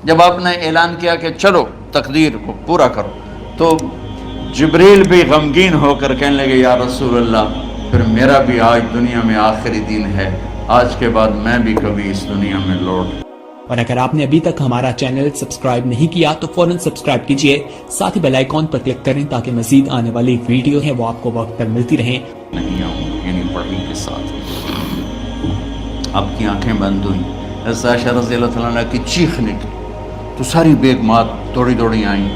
جب آپ نے اعلان کیا کہ چلو تقدیر کو پورا کرو، تو جبریل بھی غمگین ہو کر کہنے لگے یا رسول اللہ پھر میرا بھی آج دنیا میں آخری دن ہے، آج کے بعد میں بھی کبھی اس دنیا میں لوٹ۔ اور اگر آپ نے ابھی تک ہمارا چینل سبسکرائب نہیں کیا تو فوراً سبسکرائب کیجئے، ساتھ ہی بیل آئیکن پر کلک کریں تاکہ مزید آنے والی ویڈیو ہیں وہ آپ کو وقت پر ملتی رہیں۔ نہیں آؤں یعنی پڑھنے کے ساتھ آپ کی آنکھیں بند ہوئیں، حضرت عائشہ رضی اللہ تعالیٰ عنہ کی چیخ نکلی تو ساری بیگمات دوڑی دوڑی آئیں،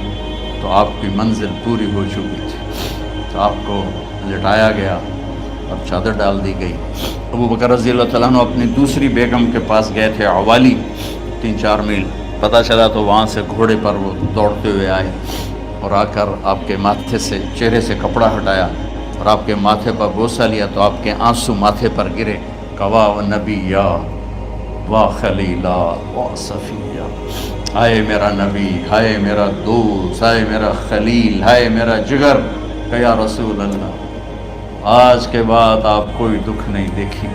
تو آپ کی منزل پوری ہو چکی تھی، تو آپ کو لٹایا گیا اور چادر ڈال دی گئی۔ ابو بکر رضی اللہ تعالیٰ عنہ اپنی دوسری بیگم کے پاس گئے تھے عوالی، 3-4 میل، پتہ چلا تو وہاں سے گھوڑے پر وہ دوڑتے ہوئے آئے اور آ کر آپ کے ماتھے سے چہرے سے کپڑا ہٹایا اور آپ کے ماتھے پر بوسہ لیا تو آپ کے آنسو ماتھے پر گرے، کوا و نبیا و خلیلا و صفیہ، ہائے میرا نبی، ہائے میرا دوست، ہائے میرا خلیل، ہائے میرا جگر، کہ یا رسول اللہ آج کے بعد آپ کوئی دکھ نہیں دیکھی۔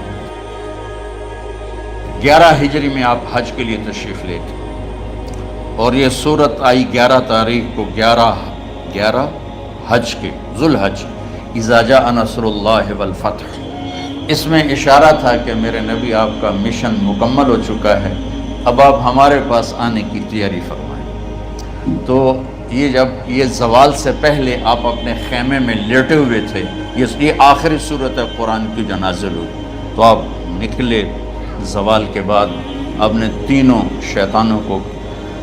11 ہجری میں آپ حج کے لیے تشریف لے گئے اور یہ صورت آئی 11 تاریخ کو، 11 حج کے ذوالحج، اذا جاء نصر اللہ والفتح۔ اس میں اشارہ تھا کہ میرے نبی آپ کا مشن مکمل ہو چکا ہے، اب آپ ہمارے پاس آنے کی تیاری فرمائیں۔ تو یہ جب یہ زوال سے پہلے آپ اپنے خیمے میں لیٹے ہوئے تھے، یہ آخری صورت قرآن کی جو نازل ہوئی، تو آپ نکلے زوال کے بعد، آپ نے تینوں شیطانوں کو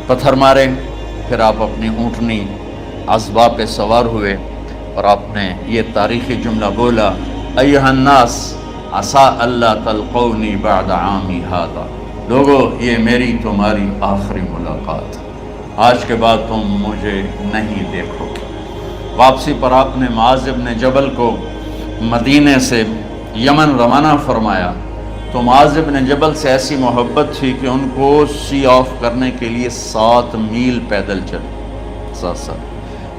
پتھر مارے، پھر آپ اپنی اونٹنی عذبہ پہ سوار ہوئے اور آپ نے یہ تاریخی جملہ بولا، ایھا الناس عسیٰ اللہ تلقونی بعد عامی ھذا، لوگو یہ میری تمہاری آخری ملاقات، آج کے بعد تم مجھے نہیں دیکھو گے۔ واپسی پر آپ نے معاذ بن جبل کو مدینے سے یمن روانہ فرمایا، تو معاذ بن جبل سے ایسی محبت تھی کہ ان کو سی آف کرنے کے لیے 7 میل پیدل چلے، 7۔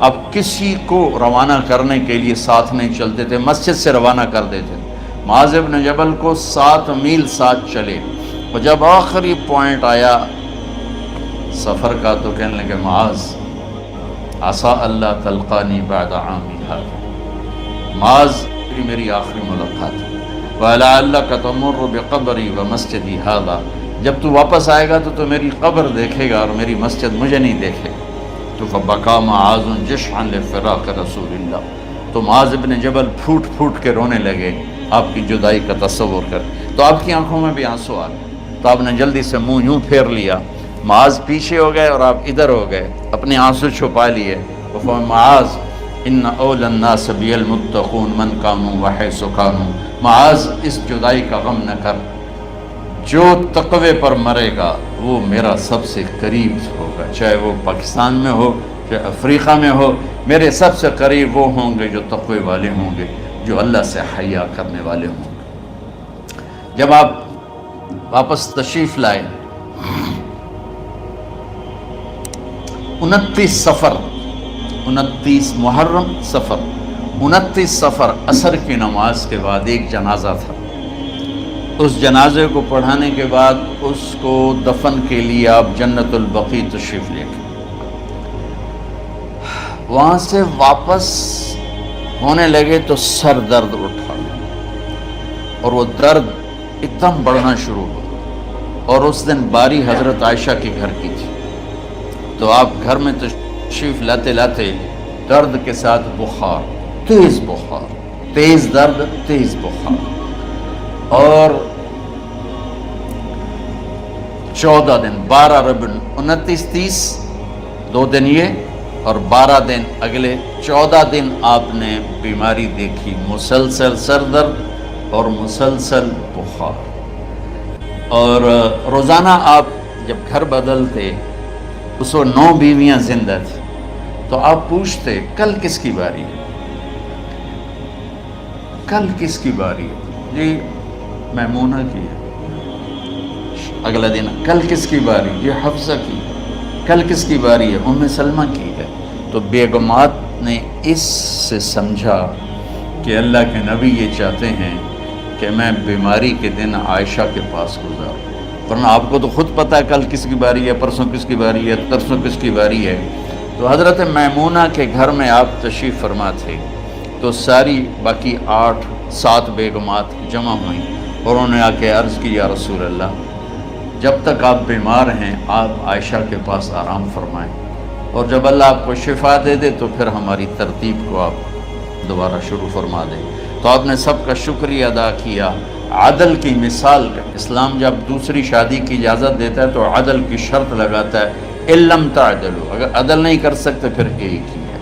اب کسی کو روانہ کرنے کے لیے ساتھ نہیں چلتے تھے، مسجد سے روانہ کر دیتے تھے، معاذ بن جبل کو 7 میل ساتھ چلے، اور جب آخری پوائنٹ آیا سفر کا تو کہنے لگے معاذ عسیٰ اللہ تلقانی بعد عامی ھذا، معاذ میری آخری ملاقات ہے، وَلَعَلَّكَ تَمُرُّ بِقَبْرِي وَمَسْجِدِي ھذا، جب تو واپس آئے گا تو میری قبر دیکھے گا اور میری مسجد مجھے نہیں دیکھے گا۔ تو فَبَكَى مُعَاذٌ جِشْعًا لِفِرَاقِ رسول اللہ، تو معاذ بن جبل پھوٹ پھوٹ کے رونے لگے آپ کی جدائی کا تصور کر، تو آپ کی آنکھوں میں بھی آنسو آ گئے، تو آپ نے جلدی سے منہ یوں پھیر لیا، معاذ پیچھے ہو گئے اور آپ ادھر ہو گئے، اپنے آنسو چھپا لیے۔ معاذ ان اول الناس بی المتقون من کانوا وحیث کانوا، معاذ اس جدائی کا غم نہ کر، جو تقوی پر مرے گا وہ میرا سب سے قریب ہوگا، چاہے وہ پاکستان میں ہو چاہے افریقہ میں ہو، میرے سب سے قریب وہ ہوں گے جو تقوی والے ہوں گے، جو اللہ سے حیا کرنے والے ہوں گے۔ جب آپ واپس تشریف لائے 29 صفر، 29 محرم صفر، 29 صفر عصر کی نماز کے بعد ایک جنازہ تھا، اس جنازے کو پڑھانے کے بعد اس کو دفن کے لیے آپ جنت البقیع تشریف لے گئے۔ وہاں سے واپس ہونے لگے تو سر درد اٹھا اور وہ درد اتنا بڑھنا شروع ہوا، اور اس دن باری حضرت عائشہ کے گھر کی تھی، تو آپ گھر میں تشریف لاتے لاتے درد کے ساتھ بخار، تیز بخار، تیز درد، تیز بخار، اور 14 دن 12 ربیع 29 30 2 دن یہ اور 12 دن اگلے 14 دن آپ نے بیماری دیکھی، مسلسل سر درد اور مسلسل بخار، اور روزانہ آپ جب گھر بدلتے اس وقت 9 بیویاں زندہ تھیں، تو آپ پوچھتے کل کس کی باری ہے، کل کس کی باری ہے، جی میمونہ کی ہے، اگلا دن کل کس کی باری، یہ حفصہ کی ہے، کل کس کی باری ہے، ام سلمہ کی ہے۔ تو بیگمات نے اس سے سمجھا کہ اللہ کے نبی یہ چاہتے ہیں کہ میں بیماری کے دن عائشہ کے پاس گزاروں، ورنہ آپ کو تو خود پتہ ہے کل کس کی باری ہے، پرسوں کس کی باری ہے، ترسوں کس کی باری ہے۔ تو حضرت میمونہ کے گھر میں آپ تشریف فرما تھے، تو ساری باقی 7 بیگمات جمع ہوئیں اور انہوں نے آ کے عرض کی یا رسول اللہ، جب تک آپ بیمار ہیں آپ عائشہ کے پاس آرام فرمائیں، اور جب اللہ آپ کو شفا دے دے تو پھر ہماری ترتیب کو آپ دوبارہ شروع فرما دیں۔ تو آپ نے سب کا شکریہ ادا کیا، عدل کی مثال کا۔ اسلام جب دوسری شادی کی اجازت دیتا ہے تو عدل کی شرط لگاتا ہے، اِلَّمْ تَعْدِلُوا، اگر عدل نہیں کر سکتے پھر ایک ہی ہے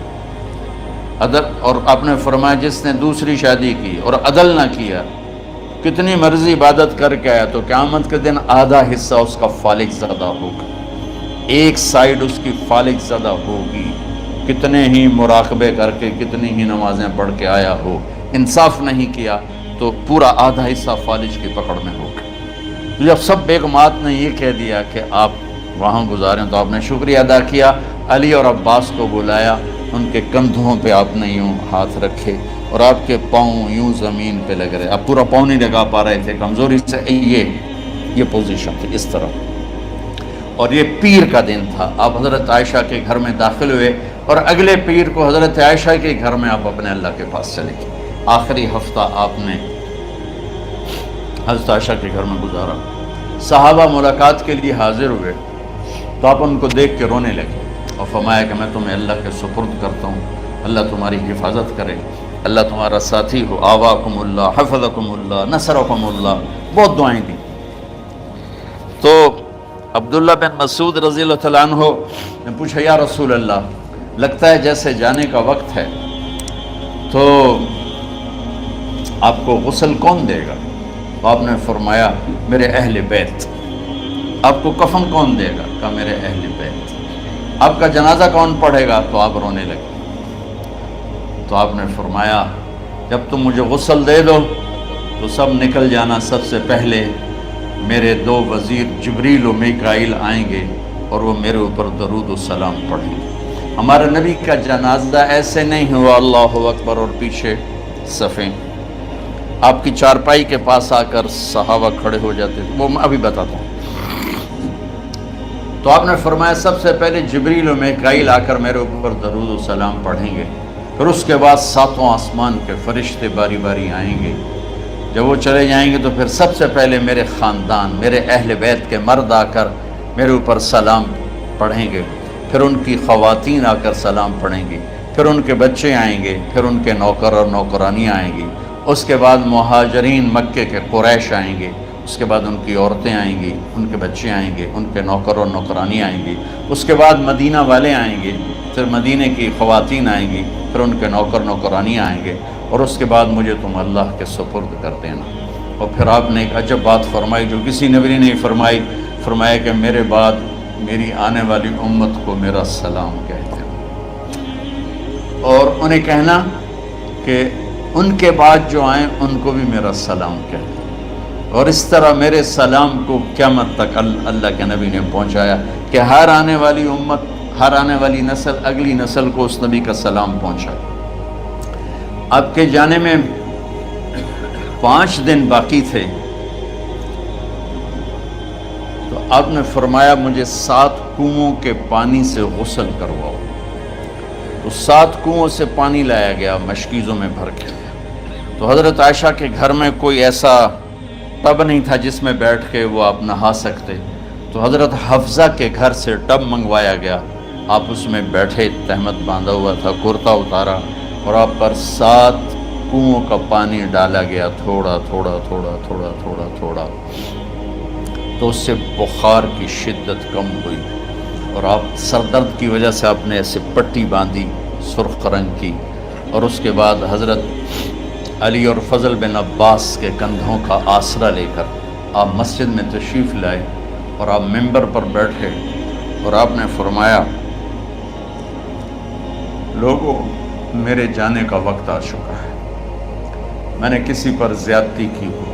عدل۔ اور آپ نے فرمایا جس نے دوسری شادی کی اور عدل نہ کیا، کتنی مرضی عبادت کر کے آیا، تو قیامت کے دن آدھا حصہ اس کا فالج زدہ ہوگا، ایک سائیڈ اس کی فالج زدہ ہوگی، کتنے ہی مراقبے کر کے کتنی ہی نمازیں پڑھ کے آیا ہو، انصاف نہیں کیا تو پورا آدھا حصہ فالج کی پکڑ میں ہوگا۔ جب سب بیگمات نے یہ کہہ دیا کہ آپ وہاں گزاریں تو آپ نے شکریہ ادا کیا، علی اور عباس کو بلایا، ان کے کندھوں پہ آپ نے یوں ہاتھ رکھے اور آپ کے پاؤں یوں زمین پہ لگ رہے، آپ پورا پاؤں نہیں لگا پا رہے تھے کمزوری سے، یہ پوزیشن تھی اس طرح۔ اور یہ پیر کا دن تھا، آپ حضرت عائشہ کے گھر میں داخل ہوئے اور اگلے پیر کو حضرت عائشہ کے گھر میں آپ اپنے اللہ کے پاس چلے گئے۔ آخری ہفتہ آپ نے حضرت عائشہ کے گھر میں گزارا۔ صحابہ ملاقات کے لیے حاضر ہوئے تو آپ ان کو دیکھ کے رونے لگے اور فرمایا کہ میں تمہیں اللہ کے سپرد کرتا ہوں، اللہ تمہاری حفاظت کرے، اللہ تمہارا ساتھی ہو، آواکم اللہ، حفظکم اللہ، نصرکم اللہ، بہت دعائیں دیں۔ تو عبداللہ بن مسعود رضی اللہ تعالیٰ عنہ نے پوچھا یا رسول اللہ، لگتا ہے جیسے جانے کا وقت ہے، تو آپ کو غسل کون دے گا؟ تو آپ نے فرمایا میرے اہل بیت۔ آپ کو کفن کون دے گا؟ کہا میرے اہل بیت۔ آپ کا جنازہ کون پڑھے گا؟ تو آپ رونے لگے۔ تو آپ نے فرمایا جب تم مجھے غسل دے دو تو سب نکل جانا، سب سے پہلے میرے 2 وزیر جبریل و میکائیل آئیں گے اور وہ میرے اوپر درود و سلام پڑھیں گے۔ ہمارے نبی کا جنازہ ایسے نہیں ہوا اللہ اکبر اور پیچھے صفیں، آپ کی چارپائی کے پاس آ کر صحابہ کھڑے ہو جاتے تھے، وہ میں ابھی بتاتا ہوں۔ تو آپ نے فرمایا سب سے پہلے جبریل و میکائیل آ کر میرے اوپر درود و سلام پڑھیں گے، پھر اس کے بعد 7 آسمان کے فرشتے باری باری آئیں گے۔ جب وہ چلے جائیں گے تو پھر سب سے پہلے میرے خاندان، میرے اہل بیت کے مرد آ کر میرے اوپر سلام پڑھیں گے، پھر ان کی خواتین آ کر سلام پڑھیں گی، پھر ان کے بچے آئیں گے، پھر ان کے نوکر اور نوکرانیاں آئیں گی، اس کے بعد مہاجرین مکے کے قریش آئیں گے، اس کے بعد ان کی عورتیں آئیں گی، ان کے بچے آئیں گے، ان کے نوکر اور نوکرانی آئیں گی، اس کے بعد مدینہ والے آئیں گے، پھر مدینہ کی خواتین آئیں گی، پھر ان کے نوکر نوکرانی آئیں گے، اور اس کے بعد مجھے تم اللہ کے سپرد کر دینا۔ اور پھر آپ نے ایک عجب بات فرمائی جو کسی نبی نے نہیں فرمائی، فرمایا کہ میرے بعد میری آنے والی امت کو میرا سلام کہتے ہیں، اور انہیں کہنا کہ ان کے بعد جو آئیں ان کو بھی میرا سلام کہتے ہیں۔ اور اس طرح میرے سلام کو قیامت تک اللہ کے نبی نے پہنچایا کہ ہر آنے والی امت، ہر آنے والی نسل اگلی نسل کو اس نبی کا سلام پہنچائے۔ آپ کے جانے میں 5 دن باقی تھے تو آپ نے فرمایا مجھے 7 کنوؤں کے پانی سے غسل کرواؤ۔ تو 7 کنوؤں سے پانی لایا گیا مشکیزوں میں بھر کے۔ تو حضرت عائشہ کے گھر میں کوئی ایسا ٹب نہیں تھا جس میں بیٹھ کے وہ آپ نہا سکتے، تو حضرت حفصہ کے گھر سے ٹب منگوایا گیا، آپ اس میں بیٹھے، تہمت باندھا ہوا تھا، کرتا اتارا اور آپ پر 7 کنوؤں کا پانی ڈالا گیا، تھوڑا تھوڑا تھوڑا تھوڑا تھوڑا تھوڑا، تو اس سے بخار کی شدت کم ہوئی، اور آپ سر درد کی وجہ سے آپ نے ایسے پٹی باندھی سرخ رنگ کی، اور اس کے بعد حضرت علی اور فضل بن عباس کے کندھوں کا آسرا لے کر آپ مسجد میں تشریف لائے اور آپ ممبر پر بیٹھے اور آپ نے فرمایا لوگوں میرے جانے کا وقت آ چکا ہے، میں نے کسی پر زیادتی کی ہو،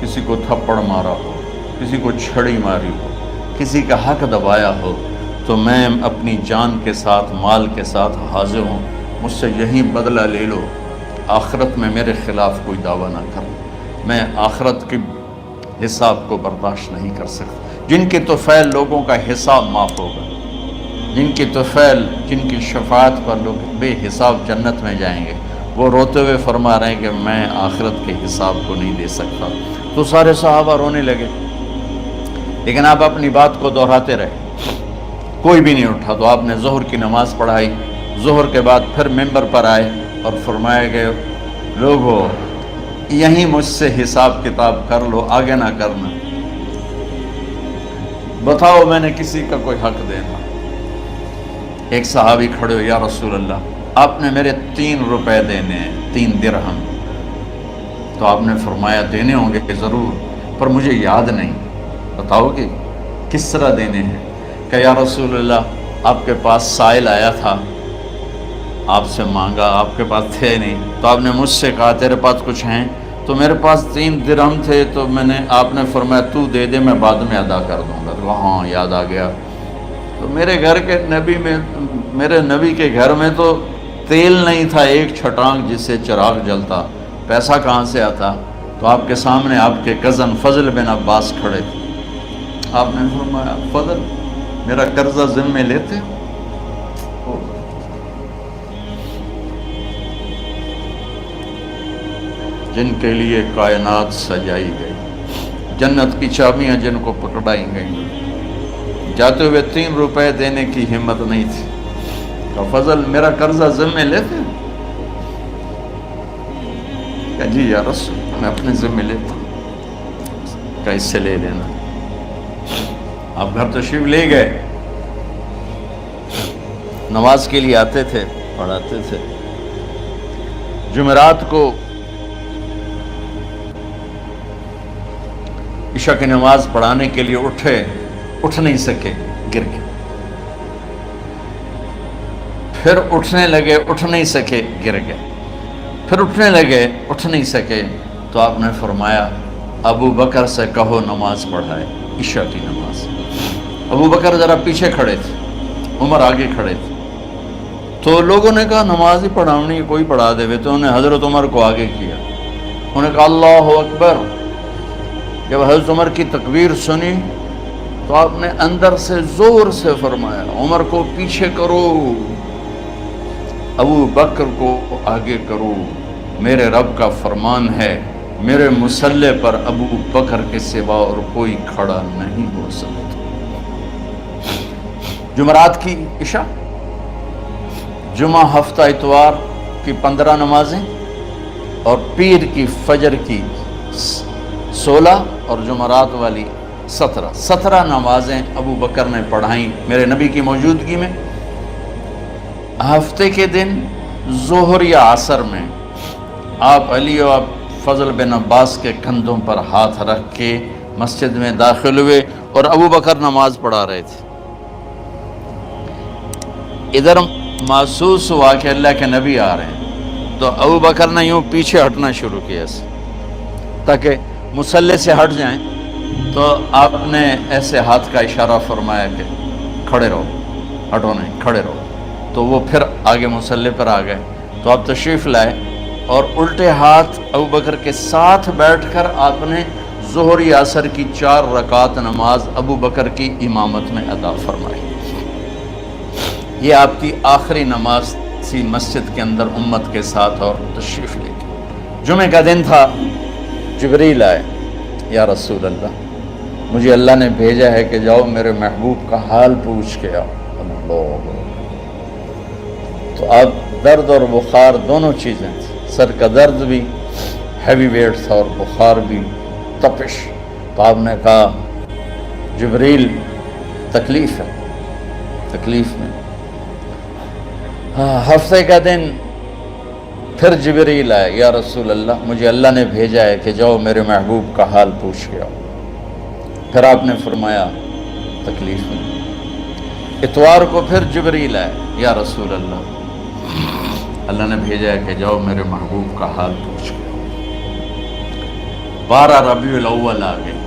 کسی کو تھپڑ مارا ہو، کسی کو چھڑی ماری ہو، کسی کا حق دبایا ہو، تو میں اپنی جان کے ساتھ مال کے ساتھ حاضر ہوں، مجھ سے یہی بدلہ لے لو، آخرت میں میرے خلاف کوئی دعویٰ نہ کرو۔ میں آخرت کی حساب کو برداشت نہیں کر سکتے، جن کے طفیل لوگوں کا حساب معاف ہوگا، جن کی طفیل، جن کی شفاعت پر لوگ بے حساب جنت میں جائیں گے، وہ روتے ہوئے فرما رہے ہیں کہ میں آخرت کے حساب کو نہیں دے سکتا۔ تو سارے صحابہ رونے لگے، لیکن آپ اپنی بات کو دہراتے رہے، کوئی بھی نہیں اٹھا۔ تو آپ نے ظہر کی نماز پڑھائی، ظہر کے بعد پھر ممبر پر آئے اور فرمایا کہ لوگو یہیں مجھ سے حساب کتاب کر لو، آگے نہ کرنا، بتاؤ میں نے کسی کا کوئی حق دینا۔ ایک صحابی کھڑے ہو، یا رسول اللہ آپ نے میرے 3 روپے دینے ہیں، 3 درہم۔ تو آپ نے فرمایا دینے ہوں گے کہ ضرور، پر مجھے یاد نہیں، بتاؤ کہ کس طرح دینے ہیں؟ کہ یا رسول اللہ آپ کے پاس سائل آیا تھا، آپ سے مانگا، آپ کے پاس تھے نہیں، تو آپ نے مجھ سے کہا تیرے پاس کچھ ہیں؟ تو میرے پاس 3 درہم تھے، تو آپ نے فرمایا تو دے دے، میں بعد میں ادا کر دوں گا۔ تو ہاں یاد آ گیا۔ تو میرے نبی کے گھر میں تو تیل نہیں تھا، ایک چھٹانگ جس سے چراغ جلتا، پیسہ کہاں سے آتا؟ تو آپ کے سامنے آپ کے کزن فضل بن عباس کھڑے تھے، آپ نے فرمایا فضل میرا قرضہ ذمہ لیتے؟ جن کے لیے کائنات سجائی گئی، جنت کی چابیاں جن کو پکڑائی گئیں، جاتے ہوئے 3 روپے دینے کی ہمت نہیں تھی۔ کہ فضل میرا قرضہ ذمہ لیتے؟ کہ جی یا رسول میں اپنے ذمہ لیتا ہوں۔ کہ اس سے لے لینا۔ آپ گھر تشریف لے گئے، نماز کے لیے آتے تھے، پڑھاتے تھے۔ جمعرات کو عشاء کی نماز پڑھانے کے لیے اٹھ نہیں سکے، گر گئے، پھر اٹھنے لگے، اٹھ نہیں سکے، گر گئے، پھر اٹھنے لگے، اٹھ نہیں سکے۔ تو آپ نے فرمایا ابو بکر سے کہو نماز پڑھائے، عشاء کی نماز۔ ابو بکر ذرا پیچھے کھڑے تھے، عمر آگے کھڑے تھے۔ تو لوگوں نے کہا نماز ہی پڑھاؤنی، کوئی پڑھا دے۔ تو انہوں نے حضرت عمر کو آگے کیا، انہوں نے کہا اللہ اکبر۔ جب حضرت عمر کی تکبیر سنی تو آپ نے اندر سے زور سے فرمایا عمر کو پیچھے کرو، ابو بکر کو آگے کرو، میرے رب کا فرمان ہے میرے مصلی پر ابو بکر کے سوا اور کوئی کھڑا نہیں ہو سکتا۔ جمعرات کی عشاء، جمعہ ہفتہ اتوار کی 15 نمازیں اور پیر کی فجر کی 16 اور جمعرات والی 17 نمازیں ابو بکر نے پڑھائیں میرے نبی کی موجودگی میں۔ ہفتے کے دن ظہر یا عصر میں آپ علی اور فضل بن عباس کے کندھوں پر ہاتھ رکھ کے مسجد میں داخل ہوئے اور ابو بکر نماز پڑھا رہے تھے۔ ادھر محسوس ہوا کہ اللہ کے نبی آ رہے ہیں، تو ابو بکر نے یوں پیچھے ہٹنا شروع کیا تاکہ مصلی سے ہٹ جائیں۔ تو آپ نے ایسے ہاتھ کا اشارہ فرمایا کہ کھڑے رہو، ہٹو نہیں، کھڑے رہو۔ تو وہ پھر آگے مصلی پر آ گئے۔ تو آپ تشریف لائے اور الٹے ہاتھ ابو بکر کے ساتھ بیٹھ کر آپ نے ظہر یا عصر کی 4 رکعت نماز ابو بکر کی امامت میں ادا فرمائی۔ یہ آپ کی آخری نماز تھی مسجد کے اندر امت کے ساتھ اور تشریف لے کے۔ جمعہ کا دن تھا، جبریل آئے، یا رسول اللہ مجھے اللہ نے بھیجا ہے کہ جاؤ میرے محبوب کا حال پوچھ کے آؤ۔ اللہ، تو اب درد اور بخار دونوں چیزیں تھیں، سر کا درد بھی ہیوی ویٹ تھا اور بخار بھی، تپش۔ تو آپ نے کہا جبریل تکلیف ہے، تکلیف میں۔ ہفتے کا دن پھر جبریل آئے، یا رسول اللہ مجھے اللہ نے بھیجا ہے کہ جاؤ میرے محبوب کا حال پوچھ کے آؤ۔ پھر آپ نے فرمایا تکلیف میں۔ اتوار کو پھر جبریل آئے، یا رسول اللہ اللہ نے بھیجا ہے کہ جاؤ میرے محبوب کا حال پوچھ کے آؤ۔ 12 ربیع الاول آ گئے،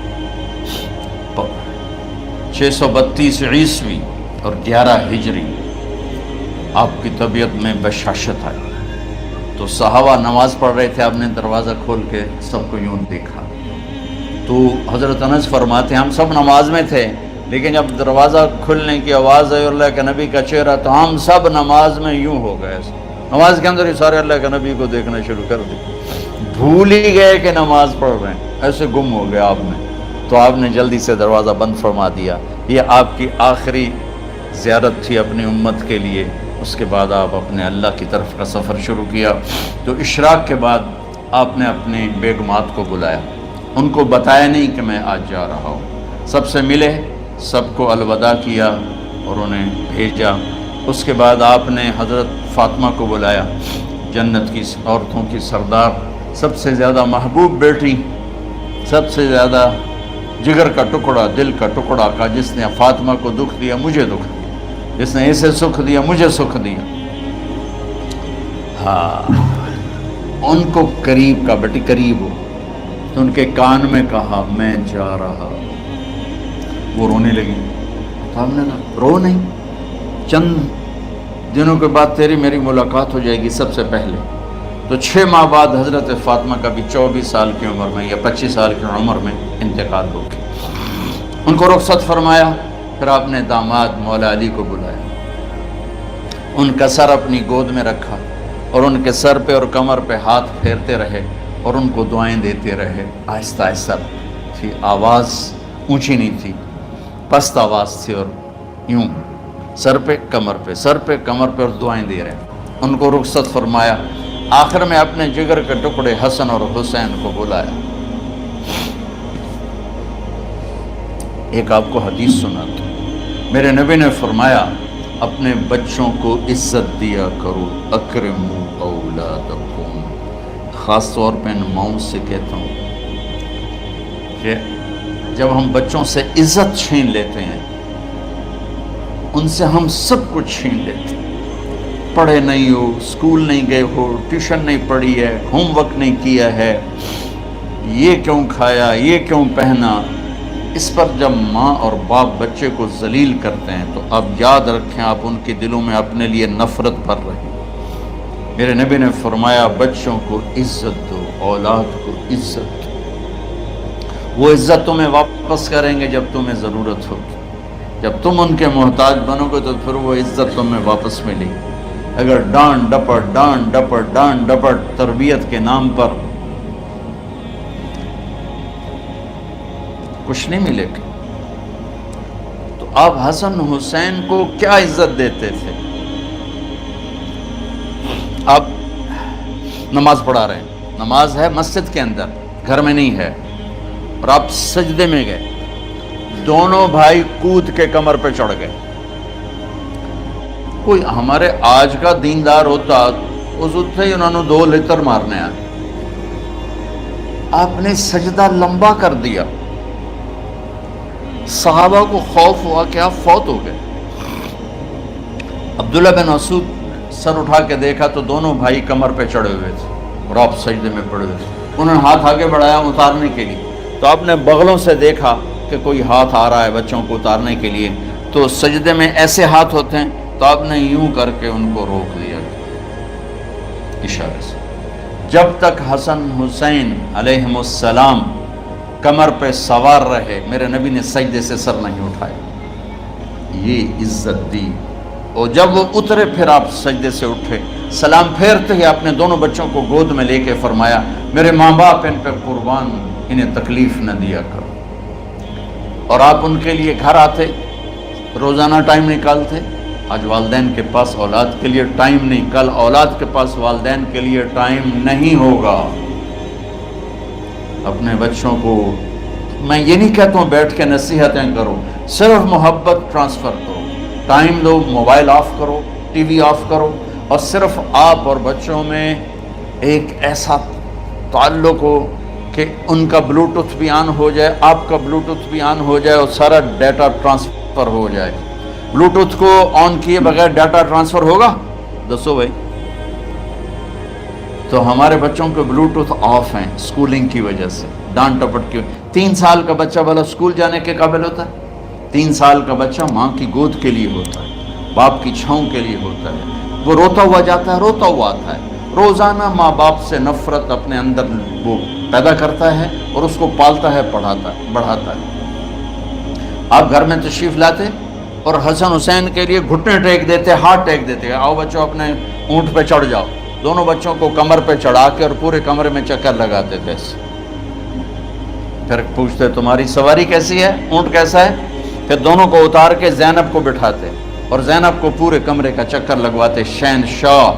632 عیسوی اور 11 ہجری۔ آپ کی طبیعت میں بشاشت آئی۔ تو صحابہ نماز پڑھ رہے تھے، آپ نے دروازہ کھول کے سب کو یوں دیکھا۔ تو حضرت انس فرماتے ہیں ہم سب نماز میں تھے، لیکن جب دروازہ کھلنے کی آواز آئی اللہ کے نبی کا چہرہ تو ہم سب نماز میں یوں ہو گئے، نماز کے اندر ہی سارے اللہ کے نبی کو دیکھنا شروع کر دی، بھول ہی گئے کہ نماز پڑھ رہے ہیں، ایسے گم ہو گیا آپ میں۔ تو آپ نے جلدی سے دروازہ بند فرما دیا۔ یہ آپ کی آخری زیارت تھی اپنی امت کے لیے، اس کے بعد آپ اپنے اللہ کی طرف کا سفر شروع کیا۔ تو اشراق کے بعد آپ نے اپنے بیگمات کو بلایا، ان کو بتایا نہیں کہ میں آج جا رہا ہوں، سب سے ملے، سب کو الوداع کیا اور انہیں بھیجا۔ اس کے بعد آپ نے حضرت فاطمہ کو بلایا، جنت کی عورتوں کی سردار، سب سے زیادہ محبوب بیٹی، سب سے زیادہ جگر کا ٹکڑا، دل کا ٹکڑا کا، جس نے فاطمہ کو دکھ دیا مجھے دکھ دیا، جس نے اسے سکھ دیا مجھے سکھ دیا۔ ہاں، ان کو قریب کا، بیٹی قریب ہو، تو ان کے کان میں کہا میں جا رہا۔ وہ رونے لگی، تو ہم نے کہا رو نہیں، چند دنوں کے بعد تیری میری ملاقات ہو جائے گی سب سے پہلے۔ تو 6 ماہ بعد حضرت فاطمہ کا بھی 24 سال کی عمر میں یا 25 سال کی عمر میں انتقال ہو گیا۔ ان کو رخصت فرمایا، پھر آپ نے داماد مولا علی کو بلایا، ان کا سر اپنی گود میں رکھا اور ان کے سر پہ اور کمر پہ ہاتھ پھیرتے رہے اور ان کو دعائیں دیتے رہے، آہستہ آہستہ تھی، آواز اونچی نہیں تھی، پست آواز تھی، اور یوں سر پہ کمر پہ، سر پہ کمر پہ، اور دعائیں دے رہے ہیں۔ ان کو رخصت فرمایا، آخر میں اپنے جگر کے ٹکڑے حسن اور حسین کو بلایا۔ ایک آپ کو حدیث سناتا ہوں، میرے نبی نے فرمایا اپنے بچوں کو عزت دیا کرو، اکرموا اولادکم، خاص طور پہ ان ماؤں سے کہتا ہوں کہ جب ہم بچوں سے عزت چھین لیتے ہیں، ان سے ہم سب کچھ چھین لیتے ہیں۔ پڑھے نہیں ہو، اسکول نہیں گئے ہو، ٹیوشن نہیں پڑھی ہے، ہوم ورک نہیں کیا ہے، یہ کیوں کھایا، یہ کیوں پہنا، اس پر جب ماں اور باپ بچے کو ذلیل کرتے ہیں تو اب یاد رکھیں آپ ان کے دلوں میں اپنے لیے نفرت بھر رہے ہیں۔ میرے نبی نے فرمایا بچوں کو عزت دو، اولاد کو عزت دو، وہ عزت تمہیں واپس کریں گے جب تمہیں ضرورت ہوگی، جب تم ان کے محتاج بنو گے تو پھر وہ عزت تمہیں واپس ملے گی۔ اگر ڈانٹ ڈپٹ تربیت کے نام پر کچھ نہیں ملے گا۔ تو آپ حسن حسین کو کیا عزت دیتے تھے؟ آپ نماز پڑھا رہے ہیں، نماز ہے مسجد کے اندر، گھر میں نہیں ہے، اور آپ سجدے میں گئے، دونوں بھائی کود کے کمر پہ چڑھ گئے۔ کوئی ہمارے آج کا دیندار ہوتا اس اٹھے ہی انہوں نے 2 لتر مارنے آئے، آپ نے سجدہ لمبا کر دیا، صحابہ کو خوف ہوا کہ آپ فوت ہو گئے۔ عبداللہ بن مسعود سر اٹھا کے دیکھا تو دونوں بھائی کمر پہ چڑھے ہوئے تھے اور آپ سجدے میں پڑے ہوئے تھے۔ انہوں نے ہاتھ آگے بڑھایا اتارنے کے لیے، تو آپ نے بغلوں سے دیکھا کہ کوئی ہاتھ آ رہا ہے بچوں کو اتارنے کے لیے، تو سجدے میں ایسے ہاتھ ہوتے ہیں، تو آپ نے یوں کر کے ان کو روک دیا اشارے سے۔ جب تک حسن حسین علیہم السلام کمر پہ سوار رہے میرے نبی نے سجدے سے سر نہیں اٹھایا، یہ عزت دی۔ اور جب وہ اترے پھر آپ سجدے سے اٹھے، سلام پھیرتے ہی اپنے دونوں بچوں کو گود میں لے کے فرمایا میرے ماں باپ ان پہ قربان، انہیں تکلیف نہ دیا کرو۔ اور آپ ان کے لیے گھر آتے، روزانہ ٹائم نکالتے۔ آج والدین کے پاس اولاد کے لیے ٹائم نہیں، کل اولاد کے پاس والدین کے لیے ٹائم نہیں ہوگا۔ اپنے بچوں کو میں یہ نہیں کہتا ہوں بیٹھ کے نصیحتیں کرو، صرف محبت ٹرانسفر کرو، ٹائم دو، موبائل آف کرو، ٹی وی آف کرو، اور صرف آپ اور بچوں میں ایک ایسا تعلق ہو کہ ان کا بلوٹوتھ بھی آن ہو جائے، آپ کا بلوٹوتھ بھی آن ہو جائے، اور سارا ڈیٹا ٹرانسفر ہو جائے۔ بلوٹوتھ کو آن کیے بغیر ڈیٹا ٹرانسفر ہوگا؟ دسو بھائی۔ تو ہمارے بچوں کے بلوٹوتھ آف ہیں اسکولنگ کی وجہ سے، ڈانٹ ٹپٹ کی۔ 3 سال کا بچہ بھلا اسکول جانے کے قابل ہوتا ہے؟ 3 سال کا بچہ ماں کی گود کے لیے ہوتا ہے، باپ کی چھاؤں کے لیے ہوتا ہے، وہ روتا ہوا جاتا ہے، روتا ہوا آتا ہے، روزانہ ماں باپ سے نفرت اپنے اندر وہ پیدا کرتا ہے اور اس کو پالتا ہے، بڑھاتا ہے۔ آپ گھر میں تشریف لاتے اور حسن حسین کے لیے گھٹنے ٹیک دیتے، ہاتھ ٹیک دیتے، آؤ بچوں اپنے اونٹ پہ چڑھ جاؤ، دونوں بچوں کو کمر پہ چڑھا کے اور پورے کمرے میں چکر لگاتے تھے۔ پھر پوچھتے تمہاری سواری کیسی ہے، اونٹ کیسا ہے؟ پھر دونوں کو اتار کے زینب کو بٹھاتے اور زینب کو پورے کمرے کا چکر لگواتے۔ شہنشاہ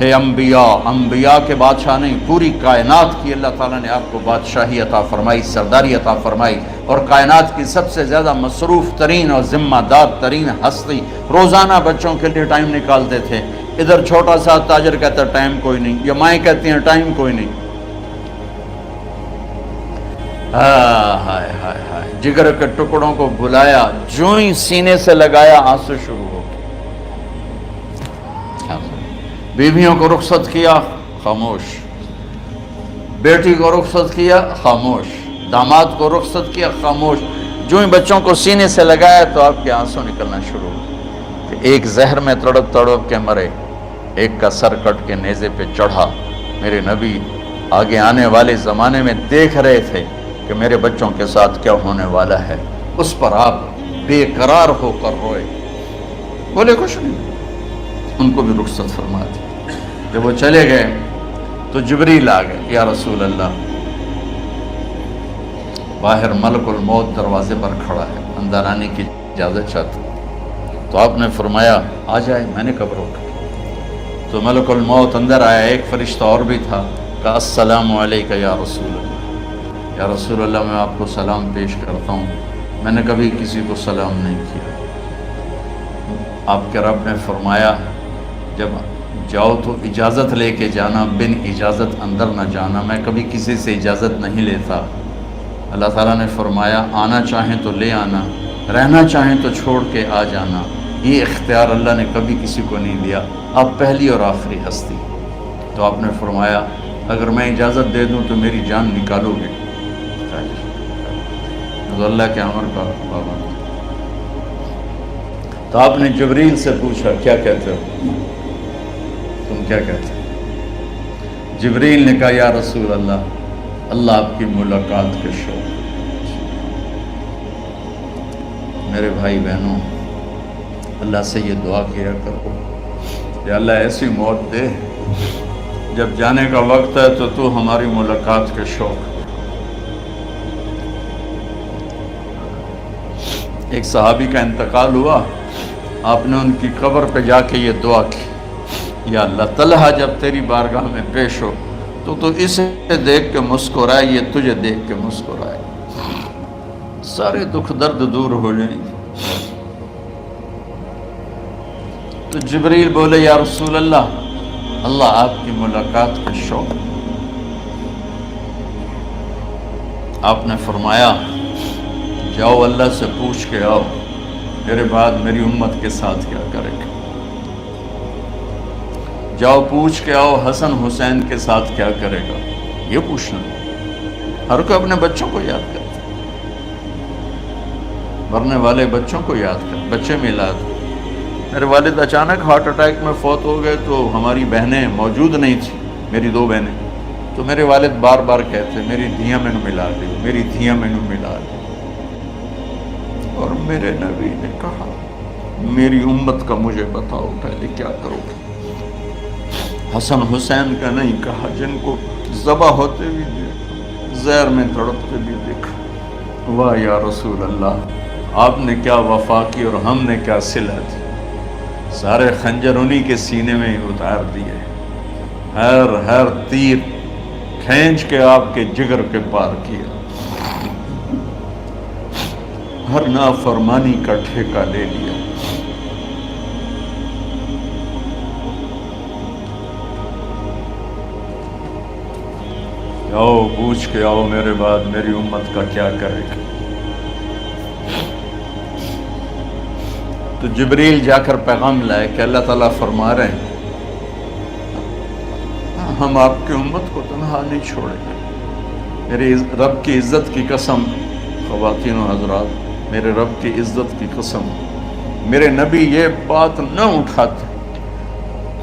ہے انبیاء، انبیاء کے بادشاہ نہیں، پوری کائنات کی اللہ تعالیٰ نے آپ کو بادشاہی عطا فرمائی، سرداری عطا فرمائی، اور کائنات کی سب سے زیادہ مصروف ترین اور ذمہ دار ترین ہستی روزانہ بچوں کے لیے ٹائم نکالتے تھے۔ ادھر چھوٹا سا تاجر کہتا ہے ٹائم کوئی نہیں، یا مائیں کہتی ہیں ٹائم کوئی نہیں۔ ہائے ہائے ہائے، جگر کے ٹکڑوں کو بلایا، جو ہی سینے سے لگایا آنسو شروع ہو گئے۔ بیویوں کو رخصت کیا، خاموش۔ بیٹی کو رخصت کیا، خاموش۔ داماد کو رخصت کیا، خاموش۔ جو ہی بچوں کو سینے سے لگایا تو آپ کے آنسو نکلنا شروع ہو کہ ایک زہر میں تڑپ تڑپ کے مرے، ایک کا سر کٹ کے نیزے پہ چڑھا۔ میرے نبی آگے آنے والے زمانے میں دیکھ رہے تھے کہ میرے بچوں کے ساتھ کیا ہونے والا ہے، اس پر آپ بے قرار ہو کر روئے، بولے کچھ نہیں، ان کو بھی رخصت فرما دی۔ جب وہ چلے گئے تو جبریل آ گئے، یا رسول اللہ، باہر ملک الموت دروازے پر کھڑا ہے، اندر آنے کی اجازت چاہتا۔ تو آپ نے فرمایا آ جائے، میں نے کب روکا؟ تو ملک الموت اندر آیا، ایک فرشتہ اور بھی تھا، کہا السلام علیکہ یا رسول اللہ، یا رسول اللہ میں آپ کو سلام پیش کرتا ہوں، میں نے کبھی کسی کو سلام نہیں کیا۔ آپ کے رب نے فرمایا جب جاؤ تو اجازت لے کے جانا، بن اجازت اندر نہ جانا، میں کبھی کسی سے اجازت نہیں لیتا۔ اللہ تعالیٰ نے فرمایا آنا چاہیں تو لے آنا، رہنا چاہیں تو چھوڑ کے آ جانا، یہ اختیار اللہ نے کبھی کسی کو نہیں دیا، آپ پہلی اور آخری ہستی۔ تو آپ نے فرمایا اگر میں اجازت دے دوں تو میری جان نکالو گے؟ تو اللہ کے امر کا پابند۔ تو آپ نے جبریل سے پوچھا کیا کہتے ہو، تم کیا کہتے ہو؟ جبریل نے کہا یا رسول اللہ، اللہ آپ کی ملاقات کے شوق۔ میرے بھائی بہنوں، اللہ سے یہ دعا کیا کرو کہ اللہ ایسی موت دے جب جانے کا وقت ہے تو ہماری ملاقات کے شوق۔ ایک صحابی کا انتقال ہوا، آپ نے ان کی قبر پہ جا کے یہ دعا کی، یا اللہ طلحہ جب تیری بارگاہ میں پیش ہو تو اسے دیکھ کے مسکرائے، یہ تجھے دیکھ کے مسکرائے، سارے دکھ درد دور ہو جائیں گے۔ تو جبریل بولے یا رسول اللہ، اللہ آپ کی ملاقات کا شوق۔ آپ نے فرمایا جاؤ اللہ سے پوچھ کے آؤ میرے بعد میری امت کے ساتھ کیا کرے گا، جاؤ پوچھ کے آؤ حسن حسین کے ساتھ کیا کرے گا۔ یہ پوچھنا، ہر کوئی اپنے بچوں کو یاد کرتا، مرنے والے بچوں کو یاد کر، بچے میلاد۔ میرے والد اچانک ہارٹ اٹیک میں فوت ہو گئے تو ہماری بہنیں موجود نہیں تھیں، میری 2 بہنیں، تو میرے والد بار بار کہتے میری دھیاں میں ملا دیو، میری دھیاں میں ملا دیو۔ اور میرے نبی نے کہا میری امت کا مجھے بتاؤ پہلے کیا کرو گے؟ حسن حسین کا نہیں کہا، جن کو ذبح ہوتے بھی دیکھا، زہر میں تڑپتے بھی دیکھا۔ واہ یا رسول اللہ، آپ نے کیا وفا کی اور ہم نے کیا صلہ دی، سارے خنجر انہی کے سینے میں ہی اتار دیے، ہر تیر کھینچ کے آپ کے جگر کے پار کیا، ہر نافرمانی کا ٹھیکہ لے لیا۔ آؤ پوچھ کے آؤ میرے بعد میری امت کا کیا کرے گا۔ تو جبریل جا کر پیغام لائے کہ اللہ تعالیٰ فرما رہے ہیں ہم آپ کی امت کو تنہا نہیں چھوڑیں گے۔ میرے رب کی عزت کی قسم، خواتین و حضرات، میرے رب کی عزت کی قسم، میرے نبی یہ بات نہ اٹھاتے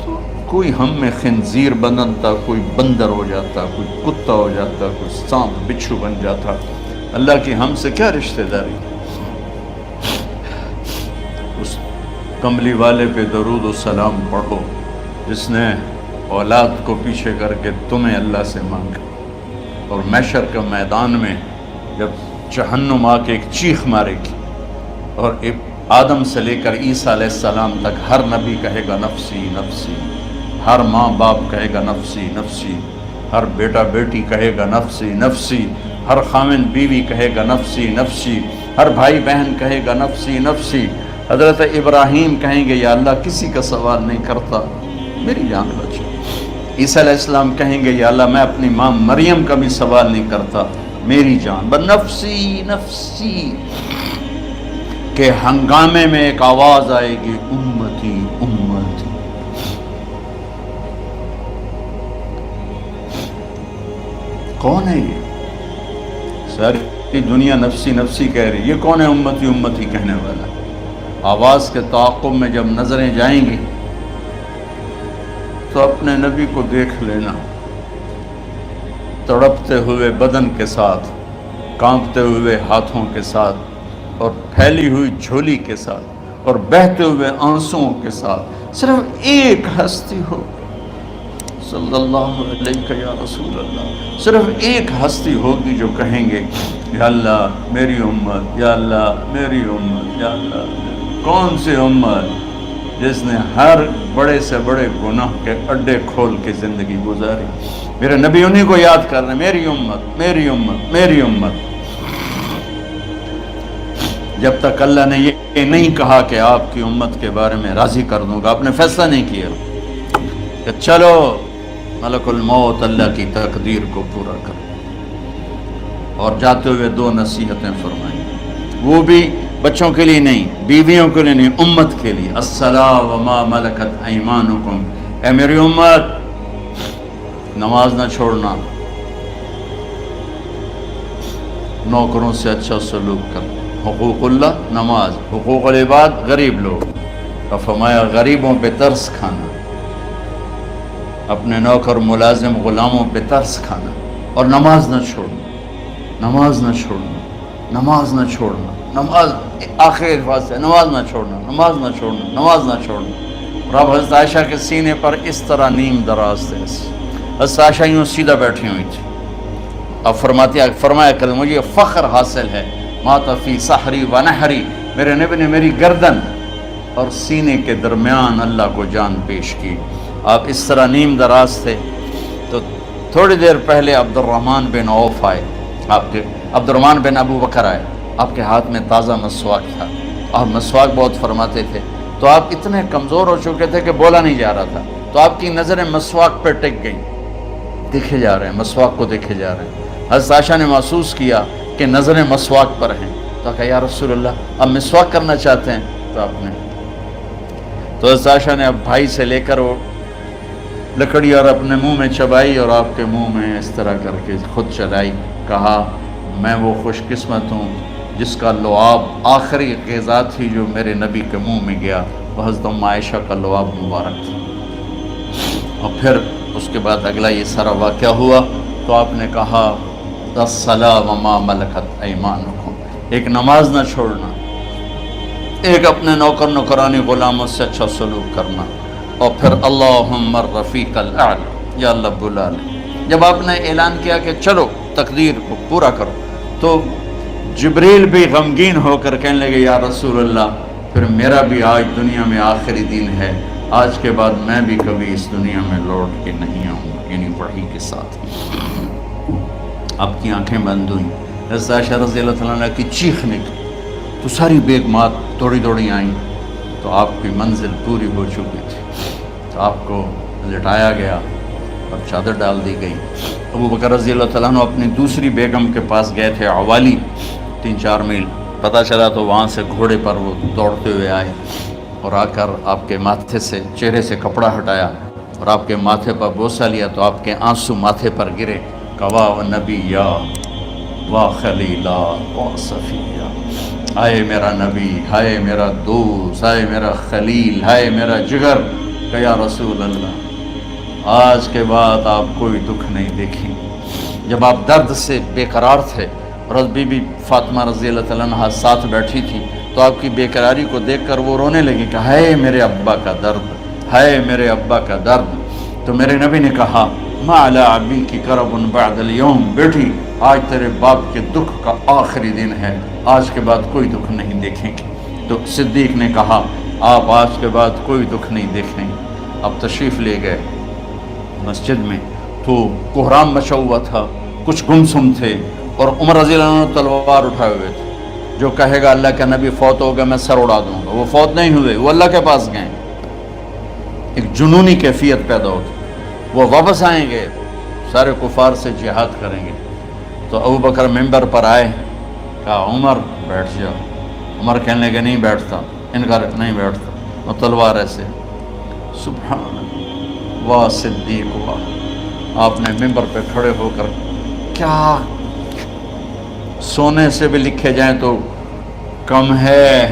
تو کوئی ہم میں خنزیر بنتا، کوئی بندر ہو جاتا، کوئی کتا ہو جاتا، کوئی سانپ بچھو بن جاتا، اللہ کی ہم سے کیا رشتہ داری؟ اس کملی والے پہ درود و سلام پڑھو جس نے اولاد کو پیچھے کر کے تمہیں اللہ سے مانگا، اور محشر کے میدان میں جب جہنم آ کے ایک چیخ مارے گی اور آدم سے لے کر عیسیٰ علیہ السلام تک ہر نبی کہے گا نفسی نفسی، ہر ماں باپ کہے گا نفسی نفسی، ہر بیٹا بیٹی کہے گا نفسی نفسی، ہر خاوند بیوی کہے گا نفسی نفسی، ہر بھائی بہن کہے گا نفسی نفسی۔ حضرت ابراہیم کہیں گے یا اللہ کسی کا سوال نہیں کرتا، میری جان بچا۔ عیسیٰ علیہ السلام کہیں گے یا اللہ میں اپنی ماں مریم کا بھی سوال نہیں کرتا، میری جان بس نفسی نفسی۔ کہ ہنگامے میں ایک آواز آئے گی امتی امتی۔ کون ہے یہ؟ ساری دنیا نفسی نفسی کہہ رہی، یہ کون ہے امتی امتی کہنے والا؟ آواز کے تعاقب میں جب نظریں جائیں گی تو اپنے نبی کو دیکھ لینا، تڑپتے ہوئے بدن کے ساتھ، کانپتے ہوئے ہاتھوں کے ساتھ، اور پھیلی ہوئی جھولی کے ساتھ، اور بہتے ہوئے آنسوؤں کے ساتھ صرف ایک ہستی ہو، صلی اللہ علیہ یا رسول اللہ، صرف ایک ہستی ہوگی جو کہیں گے یا اللہ میری امت، یا اللہ میری امت، یا اللہ۔ کون سی امت؟ جس نے ہر بڑے سے بڑے گناہ کے اڈے کھول کے زندگی گزاری۔ میرے نبی انہی کو یاد کر رہے ہیں، میری امت میری امت میری امت۔ جب تک اللہ نے یہ نہیں کہا کہ آپ کی امت کے بارے میں راضی کر دوں گا، آپ نے فیصلہ نہیں کیا کہ چلو ملک الموت اللہ کی تقدیر کو پورا کر، اور جاتے ہوئے دو نصیحتیں فرمائیں، وہ بھی بچوں کے لیے نہیں، بیویوں کے لیے نہیں، امت کے لیے۔ الصلاۃ وما ملکت ایمانکم، اے میری امت نماز نہ چھوڑنا، نوکروں سے اچھا سلوک کر، حقوق اللہ نماز، حقوق العباد غریب لوگ، اور فرمایا غریبوں پہ ترس کھانا، اپنے نوکر ملازم غلاموں پہ ترس کھانا، اور نماز نہ چھوڑنا، نماز نہ چھوڑنا، نماز نہ چھوڑنا، نماز آخر الفاظ ہے، نماز نہ چھوڑنا، نماز نہ چھوڑنا، نماز نہ چھوڑنا۔ اور اب حضرت عائشہ کے سینے پر اس طرح نیم دراز تھے، حضرت عائشہ یوں سیدھا بیٹھی ہوئی تھی، اب فرمایا کریں مجھے فخر حاصل ہے، مات فی سحری و نحری، میرے نبی نے میری گردن اور سینے کے درمیان اللہ کو جان پیش کی۔ آپ اس طرح نیم دراز تھے تو تھوڑی دیر پہلے عبد الرحمن بن عوف آئے، عبد الرحمن بن ابو بکر آئے، آپ کے ہاتھ میں تازہ مسواک تھا، آپ مسواک بہت فرماتے تھے، تو آپ اتنے کمزور ہو چکے تھے کہ بولا نہیں جا رہا تھا، تو آپ کی نظریں مسواک پہ ٹک گئیں، دیکھے جا رہے ہیں، مسواک کو دیکھے جا رہے ہیں۔ حضرت عائشہ نے محسوس کیا کہ نظریں مسواک پر ہیں، تو کہا یا رسول اللہ اب مسواک کرنا چاہتے ہیں، تو آپ نے تو حضرت عائشہ نے اب بھائی سے لے کر وہ لکڑی اور اپنے منہ میں چبائی اور آپ کے منہ میں اس طرح کر کے خود چلائی، کہا میں وہ خوش قسمت ہوں جس کا لعاب آخری غذا تھی جو میرے نبی کے منہ میں گیا، وہ حضرت ام عائشہ کا لعاب مبارک تھا۔ اور پھر اس کے بعد اگلا یہ سارا واقعہ ہوا، تو آپ نے کہا الصلاۃ وما ملکت ایمانکم، ایک نماز نہ چھوڑنا، ایک اپنے نوکر نوکرانی غلاموں سے اچھا سلوک کرنا، اور پھر اللہم الرفیق الاعلی، یا اللہ بلا لے۔ جب آپ نے اعلان کیا کہ چلو تقدیر کو پورا کرو، تو جبریل بھی غمگین ہو کر کہنے لگے یا رسول اللہ پھر میرا بھی آج دنیا میں آخری دن ہے، آج کے بعد میں بھی کبھی اس دنیا میں لوٹ کے نہیں آؤں گا، یعنی وحی کے ساتھ۔ آپ کی آنکھیں بند ہوئیں، حضرت عائشہ رضی اللہ تعالیٰ عنہ کی چیخ نکلی، تو ساری بیگمات دوڑی دوڑی آئیں، تو آپ کی منزل پوری ہو چکی تھی، تو آپ کو لٹایا گیا اور چادر ڈال دی گئی۔ ابو بکر رضی اللہ تعالیٰ عنہ اپنی دوسری بیگم کے پاس گئے تھے، عوالی، 3-4 میل، پتہ چلا تو وہاں سے گھوڑے پر وہ دوڑتے ہوئے آئے اور آ کر آپ کے ماتھے سے چہرے سے کپڑا ہٹایا اور آپ کے ماتھے پر بوسہ لیا، تو آپ کے آنسو ماتھے پر گرے، کوا و نبی یا وا خلیلا و صفیہ، ہائے میرا نبی، ہائے میرا دوست، ہائے میرا خلیل، ہائے میرا جگر، کہ یا رسول اللہ آج کے بعد آپ کوئی دکھ نہیں دیکھیں۔ جب آپ درد سے بے قرار تھے اور بی بی فاطمہ رضی اللہ تعالیٰ عنہ ساتھ بیٹھی تھی تو آپ کی بے قراری کو دیکھ کر وہ رونے لگی کہ ہائے میرے ابا کا درد، ہائے میرے ابا کا درد۔ تو میرے نبی نے کہا ما علی ابیک کرب بعد اليوم، بیٹی آج تیرے باپ کے دکھ کا آخری دن ہے، آج کے بعد کوئی دکھ نہیں دیکھیں گے۔ تو صدیق نے کہا آپ آج کے بعد کوئی دکھ نہیں دیکھیں گے۔ اب تشریف لے گئے مسجد میں تو کوہرام مچا ہوا تھا، کچھ گمسم تھے، اور عمر رضی اللہ عنہ تلوار اٹھائے ہوئے تھے۔ جو کہے گا اللہ کا نبی فوت ہو گیا میں سر اڑا دوں گا، وہ فوت نہیں ہوئے، وہ اللہ کے پاس گئے۔ ایک جنونی کیفیت پیدا ہوتی، وہ واپس آئیں گے، سارے کفار سے جہاد کریں گے۔ تو ابو بکر ممبر پر آئے، کہا عمر بیٹھ جاؤ۔ عمر کہنے لگے نہیں بیٹھتا، انکار نہیں بیٹھتا، وہ تلوار ایسے۔ سبحان اللہ، واہ صدیق واہ۔ آپ نے ممبر پہ کھڑے ہو کر کیا سونے سے بھی لکھے جائیں تو کم ہے،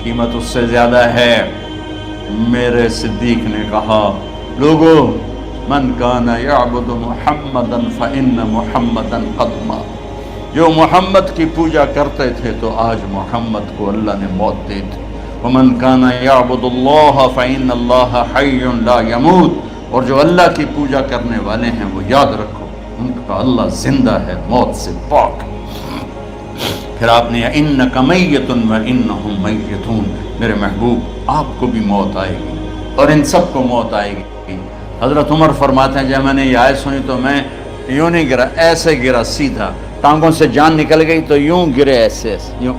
قیمت اس سے زیادہ ہے۔ میرے صدیق نے کہا لوگو من کان یعبد محمدا فإن محمدا قد مات، جو محمد کی پوجا کرتے تھے تو آج محمد کو اللہ نے موت دی تھی۔ ومن کان یعبد اللہ فإن اللہ حی لا یموت، اور جو اللہ کی پوجا کرنے والے ہیں وہ یاد رکھو ان کا اللہ زندہ ہے، موت سے پاک۔ پھر آپ نے انک میت وانہم میتون، میرے محبوب آپ کو بھی موت آئے گی اور ان سب کو موت آئے گی۔ حضرت عمر فرماتے ہیں جب میں نے یہ آیت سنی تو میں یوں نہیں گرا، ایسے گرا سیدھا، ٹانگوں سے جان نکل گئی تو یوں گرے ایسے یوں،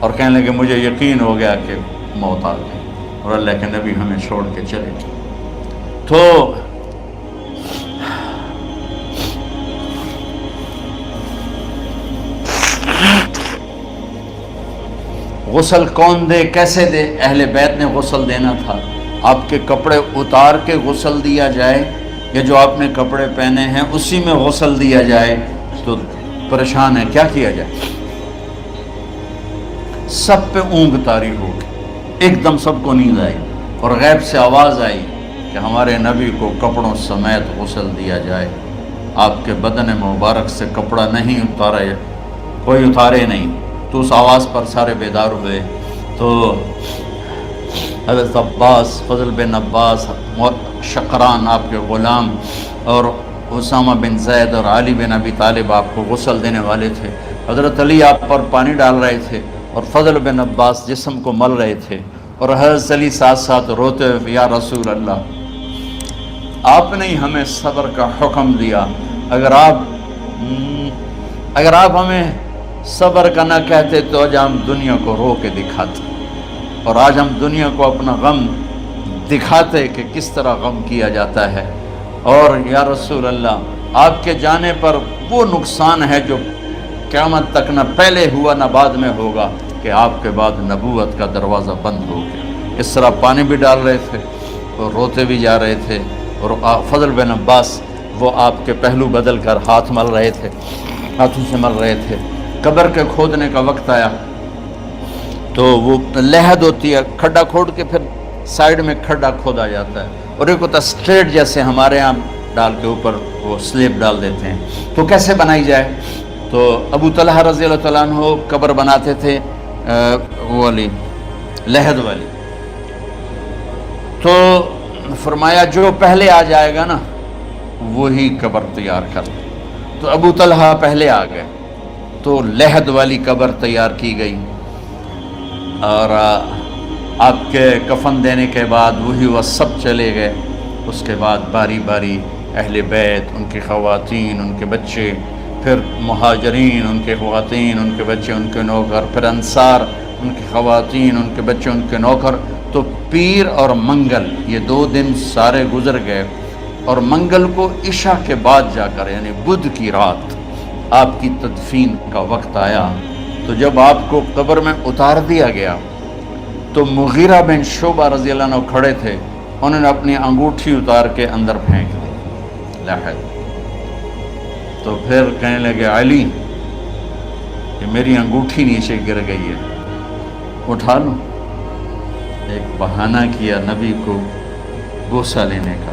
اور کہنے لگے مجھے یقین ہو گیا کہ موت آ گئی اور اللہ کے نبی ہمیں چھوڑ کے چلے گئے۔ تو غسل کون دے، کیسے دے؟ اہل بیت نے غسل دینا تھا۔ آپ کے کپڑے اتار کے غسل دیا جائے یا جو آپ نے کپڑے پہنے ہیں اسی میں غسل دیا جائے تو پریشان ہے، کیا کیا جائے؟ سب پہ اونگ طاری ہو گئی، ایک دم سب کو نیند آئی اور غیب سے آواز آئی کہ ہمارے نبی کو کپڑوں سمیت غسل دیا جائے۔ آپ کے بدن مبارک سے کپڑا نہیں اتارا، کوئی اتارے نہیں۔ تو اس آواز پر سارے بیدار ہوئے۔ تو حضرت عباس، فضل بن عباس، شقران آپ کے غلام، اور اسامہ بن زید اور علی بن ابی طالب آپ کو غسل دینے والے تھے۔ حضرت علی آپ پر پانی ڈال رہے تھے اور فضل بن عباس جسم کو مل رہے تھے، اور حضرت علی ساتھ ساتھ روتے ہوئے یا رسول اللہ آپ نے ہی ہمیں صبر کا حکم دیا، اگر آپ ہمیں صبر کا نہ کہتے تو آج ہم دنیا کو رو کے دکھاتے، اور آج ہم دنیا کو اپنا غم دکھاتے کہ کس طرح غم کیا جاتا ہے۔ اور یا رسول اللہ آپ کے جانے پر وہ نقصان ہے جو قیامت تک نہ پہلے ہوا نہ بعد میں ہوگا، کہ آپ کے بعد نبوت کا دروازہ بند ہو گیا۔ اس طرح پانی بھی ڈال رہے تھے اور روتے بھی جا رہے تھے، اور فضل بن عباس وہ آپ کے پہلو بدل کر ہاتھ مل رہے تھے، ہاتھوں سے مل رہے تھے۔ قبر کے کھودنے کا وقت آیا تو وہ لحد ہوتی ہے، کھڈا کھود کے پھر سائیڈ میں کھڈا کھودا جاتا ہے، اور ایک ہوتا اسٹریٹ جیسے ہمارے یہاں ڈال کے اوپر وہ سلیب ڈال دیتے ہیں۔ تو کیسے بنائی جائے؟ تو ابو طلحہ رضی اللہ تعالیٰ عنہ قبر بناتے تھے وہ والی لحد والی، تو فرمایا جو پہلے آ جائے گا نا وہی قبر تیار کر لے۔ تو ابو طلحہ پہلے آ گئے تو لحد والی قبر تیار کی گئی، اور آپ کے کفن دینے کے بعد وہی وہ سب چلے گئے۔ اس کے بعد باری باری اہل بیت، ان کی خواتین، ان کے بچے، پھر مہاجرین، ان کے خواتین، ان کے بچے، ان کے نوکر، پھر انصار، ان کی خواتین، ان کے بچے، ان کے نوکر۔ تو پیر اور منگل یہ 2 دن سارے گزر گئے، اور منگل کو عشاء کے بعد جا کر یعنی بدھ کی رات آپ کی تدفین کا وقت آیا۔ تو جب آپ کو قبر میں اتار دیا گیا تو مغیرہ بن شعبہ رضی اللہ عنہ کھڑے تھے، انہوں نے اپنی انگوٹھی اتار کے اندر پھینک دی لحد۔ تو پھر کہنے لگے علی کہ میری انگوٹھی نیچے گر گئی ہے، اٹھا لو۔ ایک بہانہ کیا نبی کو بوسہ لینے کا،